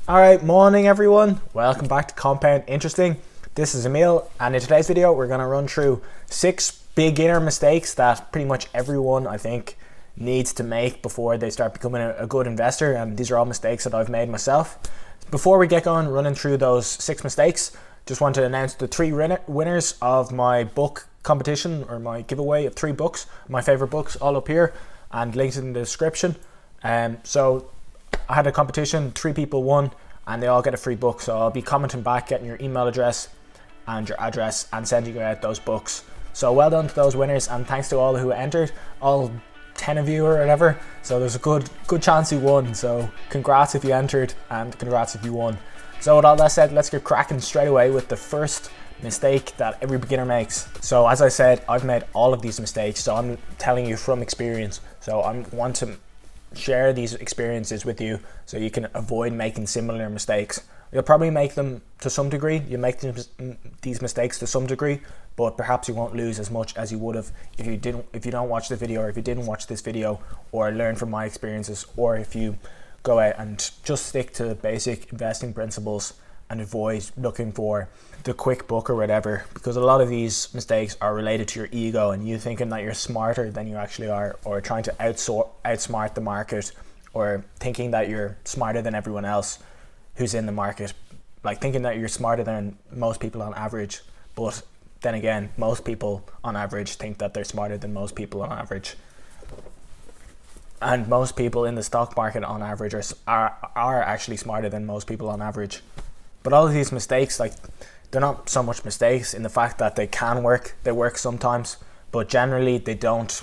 Alright, morning everyone. Welcome back to Compound Interesting. This is Emil, and in today's video we're going to run through 6 beginner mistakes that pretty much everyone I think needs to make before they start becoming a good investor, and these are all mistakes that I've made myself. Before we get going running through those 6 mistakes, just want to announce the 3 winners of my book competition, or my giveaway of 3 books, my favorite books, all up here and links in the description. So I had a competition, 3 people won, and they all get a free book. So I'll be commenting back, getting your email address and your address, and sending you out those books. So well done to those winners, and thanks to all who entered, all 10 of you or whatever. So there's a good chance you won. So congrats if you entered, and congrats if you won. So with all that said, let's get cracking straight away with the first mistake that every beginner makes. So as I said, I've made all of these mistakes, so I'm telling you from experience. So I want to share these experiences with you so you can avoid making similar mistakes. You'll probably make them to some degree, you make these mistakes to some degree, but perhaps you won't lose as much as you would have if you don't watch the video, or if you didn't watch this video or learn from my experiences, or if you go out and just stick to basic investing principles and avoid looking for the quick buck or whatever, because a lot of these mistakes are related to your ego and you thinking that you're smarter than you actually are, or trying to outsmart the market, or thinking that you're smarter than everyone else who's in the market, like thinking that you're smarter than most people on average. But then again, most people on average think that they're smarter than most people on average, and most people in the stock market on average are actually smarter than most people on average. But all of these mistakes, like, they're not so much mistakes in the fact that they can work. They work sometimes, but generally they don't.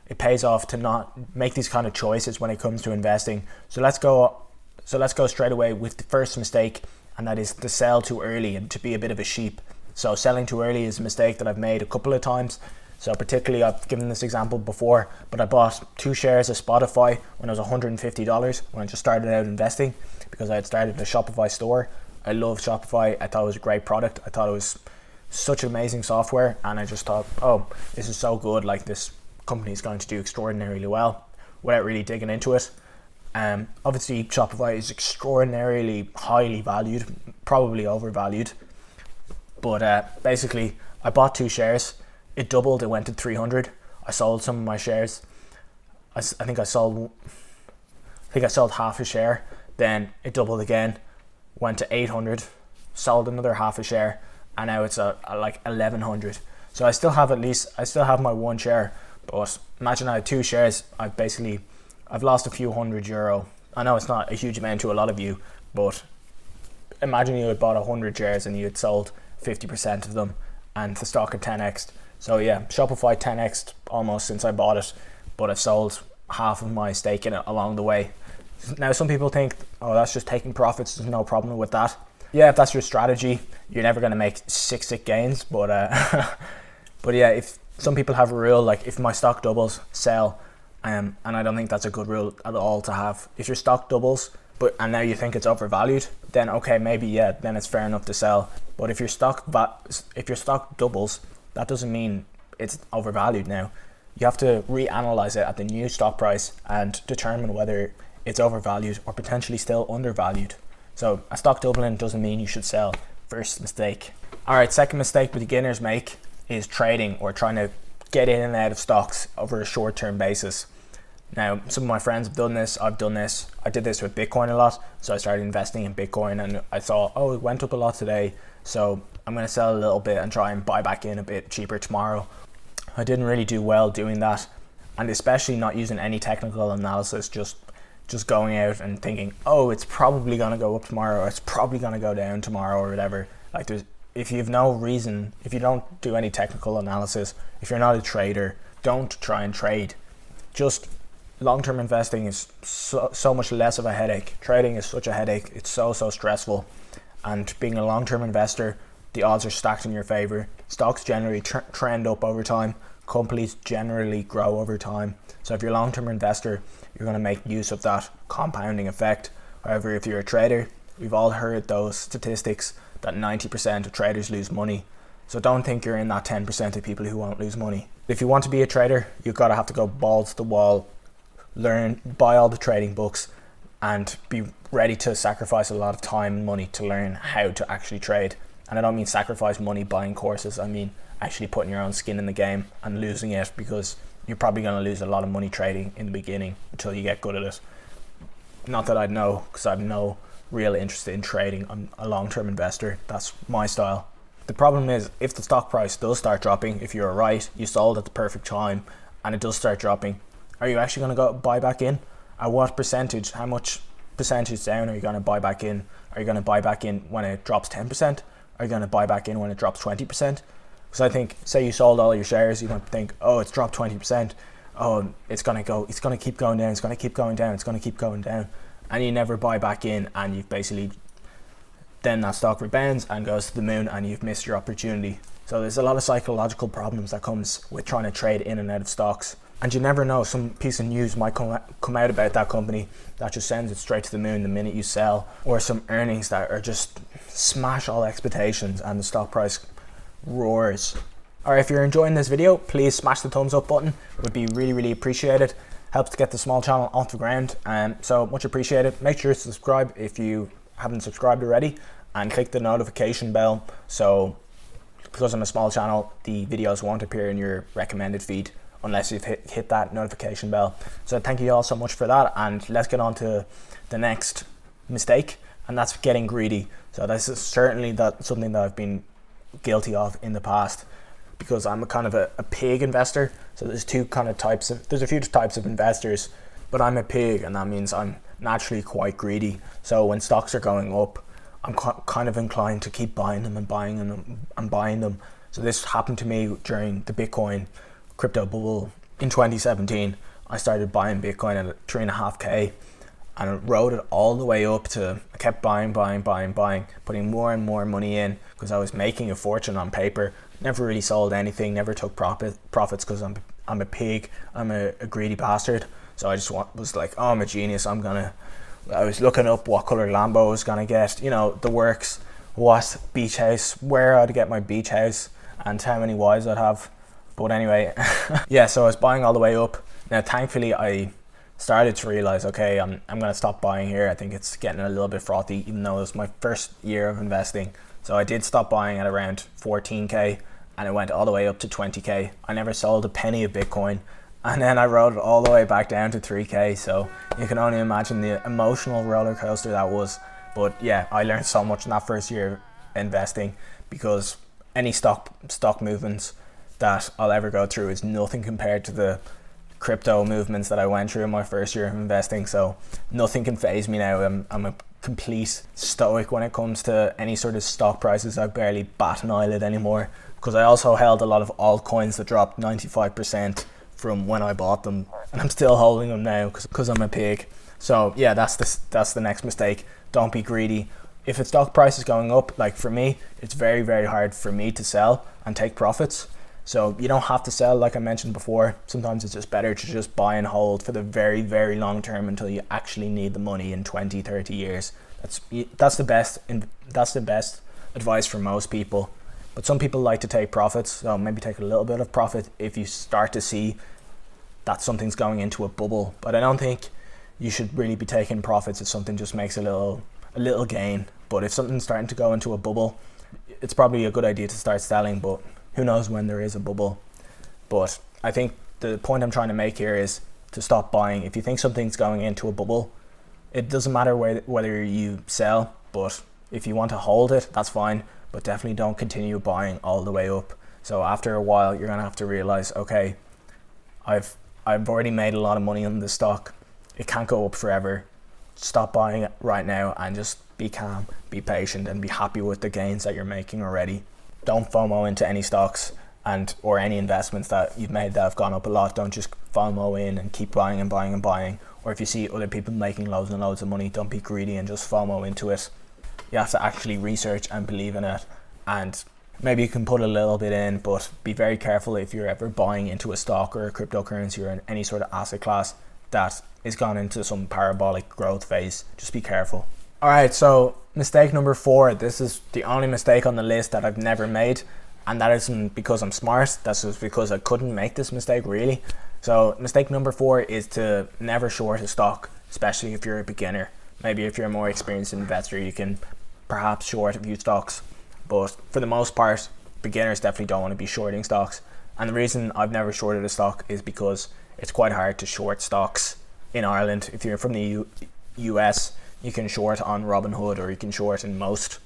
It pays off to not make these kind of choices when it comes to investing. So let's go straight away with the first mistake, and that is to sell too early and to be a bit of a sheep. So selling too early is a mistake that I've made a couple of times. So particularly, I've given this example before, but I bought 2 shares of Spotify when it was $150 when I just started out investing, because I had started a Shopify store. I love Shopify. I thought it was a great product. I thought it was such amazing software, and I just thought, oh, this is so good. Like, this company is going to do extraordinarily well, without really digging into it. Obviously, Shopify is extraordinarily highly valued, probably overvalued. But basically, I bought 2 shares. It doubled. It went to 300. I sold some of my shares. I think I sold half a share. Then it doubled again. Went to 800, sold another half a share, and now it's like 1100. So I still have my 1 share, but imagine I had 2 shares. I've lost a few €100. I know it's not a huge amount to a lot of you, but imagine you had bought 100 shares and you had sold 50% of them, and the stock had 10x. So yeah, Shopify 10x almost since I bought it, but I've sold half of my stake in it along the way. Now, some people think, oh, that's just taking profits, there's no problem with that. Yeah, if that's your strategy, you're never going to make sick gains. But but yeah, if some people have a rule, like, if my stock doubles, sell. And I don't think that's a good rule at all to have. If your stock doubles, and now you think it's overvalued, then okay, maybe, yeah, then it's fair enough to sell. But if your stock doubles, that doesn't mean it's overvalued now. You have to reanalyze it at the new stock price and determine whether it's overvalued or potentially still undervalued. So a stock doubling doesn't mean you should sell. First mistake. Alright, second mistake beginners make is trading, or trying to get in and out of stocks over a short-term basis. Now, some of my friends have done this, I've done this. I did this with Bitcoin a lot, so I started investing in Bitcoin, and I thought, oh, it went up a lot today, so I'm going to sell a little bit and try and buy back in a bit cheaper tomorrow. I didn't really do well doing that, and especially not using any technical analysis, just going out and thinking, oh, it's probably going to go up tomorrow, or it's probably going to go down tomorrow, or whatever. Like, if you have no reason, if you don't do any technical analysis, if you're not a trader, don't try and trade. Just long-term investing is so much less of a headache. Trading is such a headache. It's so stressful. And being a long-term investor, the odds are stacked in your favor. Stocks generally trend up over time. Companies generally grow over time. So if you're a long-term investor, you're going to make use of that compounding effect. However, if you're a trader, we've all heard those statistics that 90% of traders lose money. So don't think you're in that 10% of people who won't lose money. If you want to be a trader, you've got to have to go balls to the wall, buy all the trading books, and be ready to sacrifice a lot of time and money to learn how to actually trade. And I don't mean sacrifice money buying courses, I mean actually putting your own skin in the game and losing it, because you're probably going to lose a lot of money trading in the beginning until you get good at it. Not that I'd know, because I've no real interest in trading. I'm a long-term investor. That's my style. The problem is, if the stock price does start dropping, if you're right, you sold at the perfect time, and it does start dropping, are you actually going to go buy back in? At what percentage? How much percentage down are you going to buy back in? Are you going to buy back in when it drops 10%? Are you going to buy back in when it drops 20%? Because I think, say you sold all your shares, you might think, oh, it's dropped 20%. Oh, it's going to keep going down. It's going to keep going down. It's going to keep going down. And you never buy back in, and you've basically, then that stock rebounds and goes to the moon, and you've missed your opportunity. So there's a lot of psychological problems that comes with trying to trade in and out of stocks. And you never know, some piece of news might come out about that company that just sends it straight to the moon the minute you sell, or some earnings that are just smash all expectations and the stock price roars. Alright, if you're enjoying this video, please smash the thumbs up button. It would be really, really appreciated. Helps to get the small channel off the ground, so much appreciated. Make sure to subscribe if you haven't subscribed already, and click the notification bell, so because I'm a small channel, the videos won't appear in your recommended feed unless you've hit that notification bell. So thank you all so much for that, and let's get on to the next mistake, and that's getting greedy. So this is certainly something that I've been guilty of in the past, because I'm a kind of a pig investor. So there's a few types of investors, but I'm a pig, and that means I'm naturally quite greedy. So when stocks are going up, I'm kind of inclined to keep buying them and buying them and buying them. So this happened to me during the Bitcoin crypto bubble in 2017. I started buying Bitcoin at 3.5k, and it rode it all the way up to, I kept buying, putting more and more money in, because I was making a fortune on paper. Never really sold anything, never took profits, because I'm a pig, I'm a greedy bastard. So I just was like, oh, I'm a genius. I was looking up what color Lambo I was gonna get, the works, what beach house, where I'd get my beach house, and how many wives I'd have. But anyway, yeah, so I was buying all the way up. Now, thankfully, I started to realize, okay, I'm gonna stop buying here. I think it's getting a little bit frothy, even though it was my first year of investing. So I did stop buying at around 14k, and it went all the way up to 20k. I never sold a penny of Bitcoin, and then I rode it all the way back down to 3k. So you can only imagine the emotional roller coaster that was. But yeah, I learned so much in that first year of investing, because any stock movements that I'll ever go through is nothing compared to the crypto movements that I went through in my first year of investing. So nothing can faze me now. I'm a complete stoic when it comes to any sort of stock prices. I barely bat an eyelid anymore, because I also held a lot of altcoins that dropped 95% from when I bought them, and I'm still holding them now because I'm a pig. So yeah, that's the next mistake. Don't be greedy. If a stock price is going up, like for me, it's very, very hard for me to sell and take profits. So you don't have to sell, like I mentioned before. Sometimes it's just better to just buy and hold for the very, very long term until you actually need the money in 20, 30 years. That's the best advice for most people. But some people like to take profits, so maybe take a little bit of profit if you start to see that something's going into a bubble. But I don't think you should really be taking profits if something just makes a little gain. But if something's starting to go into a bubble, it's probably a good idea to start selling, but who knows when there is a bubble. But I think the point I'm trying to make here is to stop buying. If you think something's going into a bubble, it doesn't matter whether you sell, but if you want to hold it, that's fine, but definitely don't continue buying all the way up. So after a while, you're gonna have to realize, okay, I've already made a lot of money on this stock. It can't go up forever. Stop buying it right now and just be calm, be patient, and be happy with the gains that you're making already. Don't FOMO into any stocks or any investments that you've made that have gone up a lot. Don't just FOMO in and keep buying and buying and buying. Or if you see other people making loads and loads of money, don't be greedy and just FOMO into it. You have to actually research and believe in it. And maybe you can put a little bit in, but be very careful if you're ever buying into a stock or a cryptocurrency or in any sort of asset class that is gone into some parabolic growth phase. Just be careful. All right, so mistake number 4. This is the only mistake on the list that I've never made, and that isn't because I'm smart. That's just because I couldn't make this mistake, really. So mistake number 4 is to never short a stock especially if you're a beginner. Maybe if you're a more experienced investor, you can perhaps short a few stocks, but for the most part, beginners definitely don't want to be shorting stocks. And the reason I've never shorted a stock is because it's quite hard to short stocks in Ireland. If you're from the US, you can short on Robinhood, or you can short in most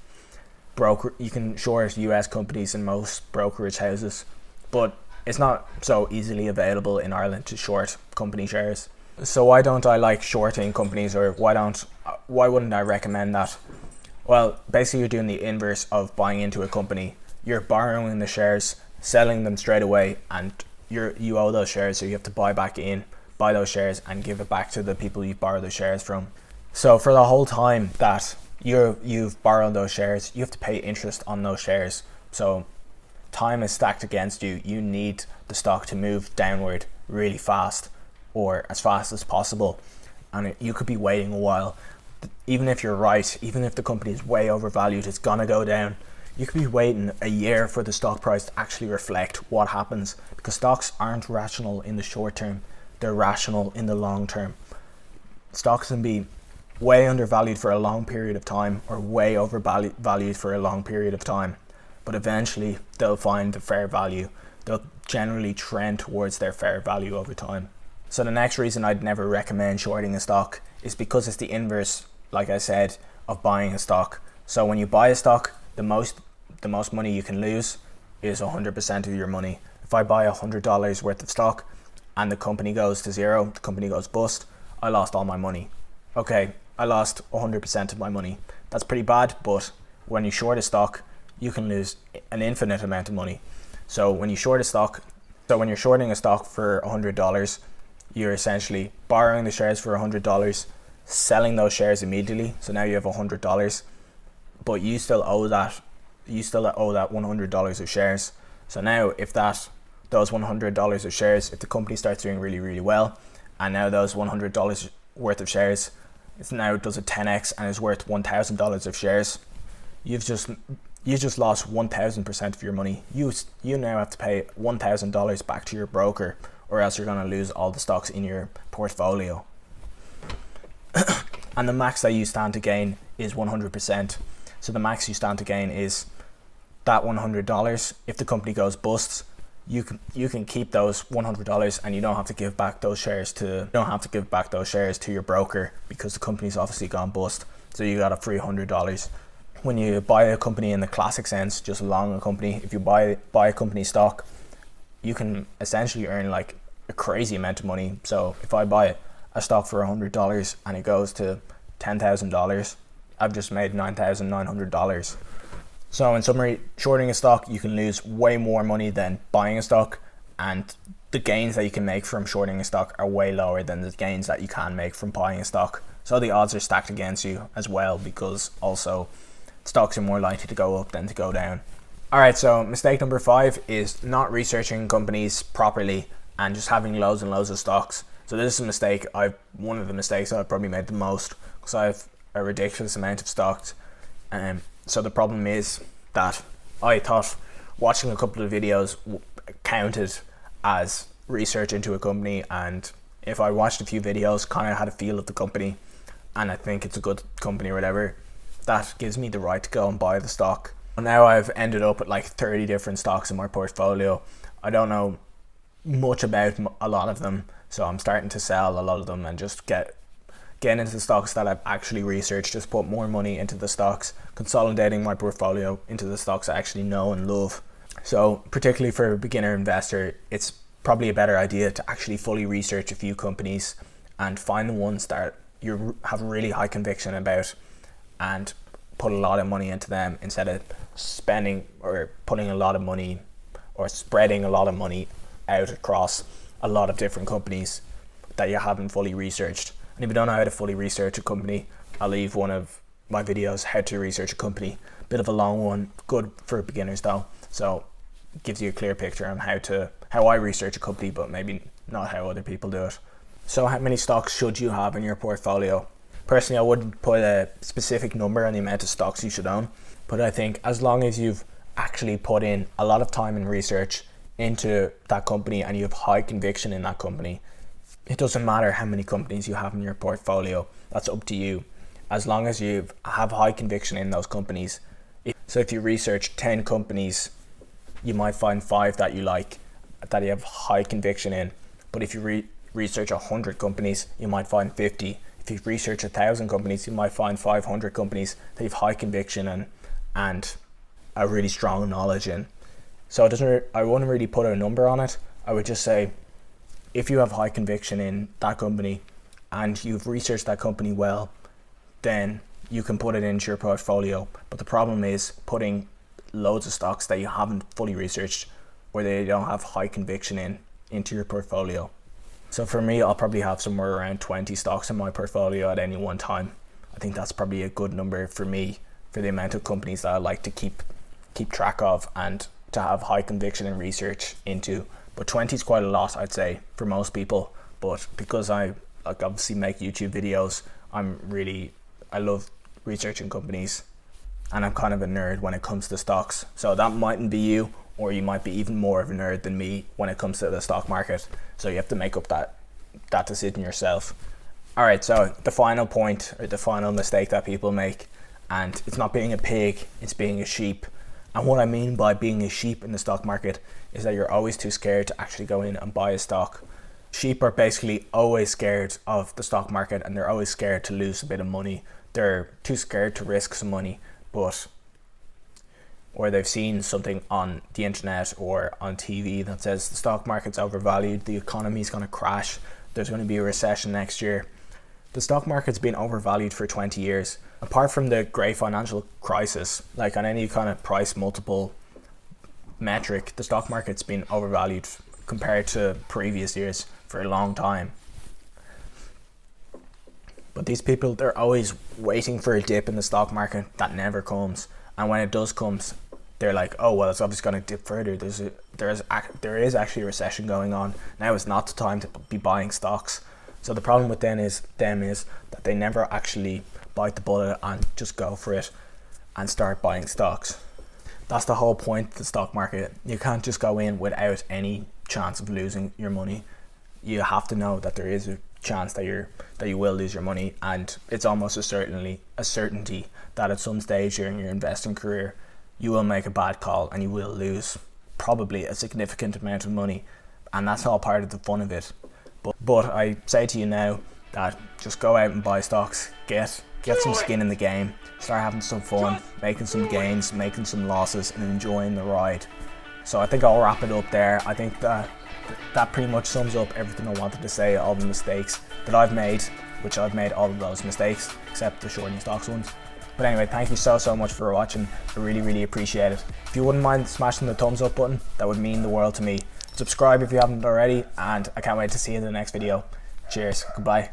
you can short US companies in most brokerage houses, but it's not so easily available in Ireland to short company shares. So why don't I like shorting companies, or why wouldn't I recommend that? Well, basically you're doing the inverse of buying into a company. You're borrowing the shares, selling them straight away, and you owe those shares, so you have to buy those shares and give it back to the people you borrow the shares from. So for the whole time that you've borrowed those shares, you have to pay interest on those shares. So time is stacked against you. You need the stock to move downward really fast, or as fast as possible, and you could be waiting a while. Even if you're right, even if the company is way overvalued, it's gonna go down, you could be waiting a year for the stock price to actually reflect what happens, because stocks aren't rational in the short term, they're rational in the long term. Stocks can be way undervalued for a long period of time, or way overvalued for a long period of time, but eventually they'll find the fair value. They'll generally trend towards their fair value over time. So the next reason I'd never recommend shorting a stock is because it's the inverse, like I said, of buying a stock. So when you buy a stock, the most money you can lose is 100% of your money. If I buy $100 worth of stock and the company goes to zero, the company goes bust, I lost all my money. Okay, I lost 100% of my money. That's pretty bad, but when you short a stock, you can lose an infinite amount of money. So when you're shorting a stock for $100, you're essentially borrowing the shares for $100, selling those shares immediately. So now you have $100, but you still owe that $100 of shares. So now if those $100 of shares, if the company starts doing really, really well, and now those $100 worth of shares, it now does a 10x and is worth $1,000 of shares, you just lost 1,000% of your money. You now have to pay $1,000 back to your broker, or else you're going to lose all the stocks in your portfolio. And the max that you stand to gain is 100%. So the max you stand to gain is that $100. If the company goes bust, you can keep those $100, and you don't have to give back those shares to your broker, because the company's obviously gone bust. So you got a free $100. When you buy a company in the classic sense, just long a company, if you buy a company stock, you can essentially earn like a crazy amount of money. So if I buy a stock for $100 and it goes to $10,000, I've just made $9,900. So in summary, shorting a stock, you can lose way more money than buying a stock, and the gains that you can make from shorting a stock are way lower than the gains that you can make from buying a stock. So the odds are stacked against you as well, because also stocks are more likely to go up than to go down. Alright, so mistake number 5 is not researching companies properly and just having loads and loads of stocks. So this is a mistake. One of the mistakes I've probably made the most, because I have a ridiculous amount of stocks. So the problem is that I thought watching a couple of videos counted as research into a company, and if I watched a few videos, kind of had a feel of the company, and I think it's a good company or whatever, that gives me the right to go and buy the stock. Now I've ended up with like 30 different stocks in my portfolio. I don't know much about a lot of them, so I'm starting to sell a lot of them and just get into the stocks that I've actually researched, just put more money into the stocks, consolidating my portfolio into the stocks I actually know and love. So particularly for a beginner investor, it's probably a better idea to actually fully research a few companies and find the ones that you have really high conviction about and put a lot of money into them, instead of spending or putting a lot of money or spreading a lot of money out across a lot of different companies that you haven't fully researched. And if you don't know how to fully research a company, I'll leave one of my videos, how to research a company. Bit of a long one, good for beginners though. So it gives you a clear picture on how I research a company, but maybe not how other people do it. So how many stocks should you have in your portfolio? Personally, I wouldn't put a specific number on the amount of stocks you should own, but I think as long as you've actually put in a lot of time and research into that company and you have high conviction in that company, It doesn't matter how many companies you have in your portfolio. That's up to you. As long as you have high conviction in those companies. So if you research 10 companies, you might find 5 that you like, that you have high conviction in. But if you research 100 companies, you might find 50. If you research 1,000 companies, you might find 500 companies that you have high conviction in and a really strong knowledge in. So I wouldn't really put a number on it. I would just say, if you have high conviction in that company and you've researched that company well, then you can put it into your portfolio. But the problem is putting loads of stocks that you haven't fully researched or they don't have high conviction in into your portfolio. So for me, I'll probably have somewhere around 20 stocks in my portfolio at any one time. I think that's probably a good number for me, for the amount of companies that I like to keep track of and to have high conviction and research into. But 20 is quite a lot, I'd say, for most people. But because I obviously make YouTube videos, I love researching companies, and I'm kind of a nerd when it comes to stocks. So that mightn't be you, or you might be even more of a nerd than me when it comes to the stock market. So you have to make up that decision yourself. All right, so the final point, or the final mistake that people make, and it's not being a pig, it's being a sheep. And what I mean by being a sheep in the stock market is that you're always too scared to actually go in and buy a stock. Sheep are basically always scared of the stock market, and they're always scared to lose a bit of money. They're too scared to risk some money, or they've seen something on the internet or on TV that says the stock market's overvalued, the economy's going to crash, there's going to be a recession next year. The stock market's been overvalued for 20 years. Apart from the great financial crisis, like on any kind of price multiple metric, the stock market's been overvalued compared to previous years for a long time. But these people, they're always waiting for a dip in the stock market that never comes. And when it does come, they're like, oh, well, it's obviously going to dip further. There is actually a recession going on. Now is not the time to be buying stocks. So the problem with them is that they never actually bite the bullet and just go for it and start buying stocks. That's the whole point of the stock market. You can't just go in without any chance of losing your money. You have to know that there is a chance that you will lose your money, and it's almost a certainty that at some stage during your investing career you will make a bad call and you will lose probably a significant amount of money, and that's all part of the fun of it. But I say to you now that just go out and buy stocks, get some skin in the game, start having some fun, making some gains, making some losses, and enjoying the ride. So I think I'll wrap it up there. I think that pretty much sums up everything I wanted to say, all the mistakes that I've made, which I've made all of those mistakes except the shorting stocks ones. But anyway, thank you so much for watching. I really appreciate it. If you wouldn't mind smashing the thumbs up button, that would mean the world to me. Subscribe if you haven't already, and I can't wait to see you in the next video. Cheers, goodbye.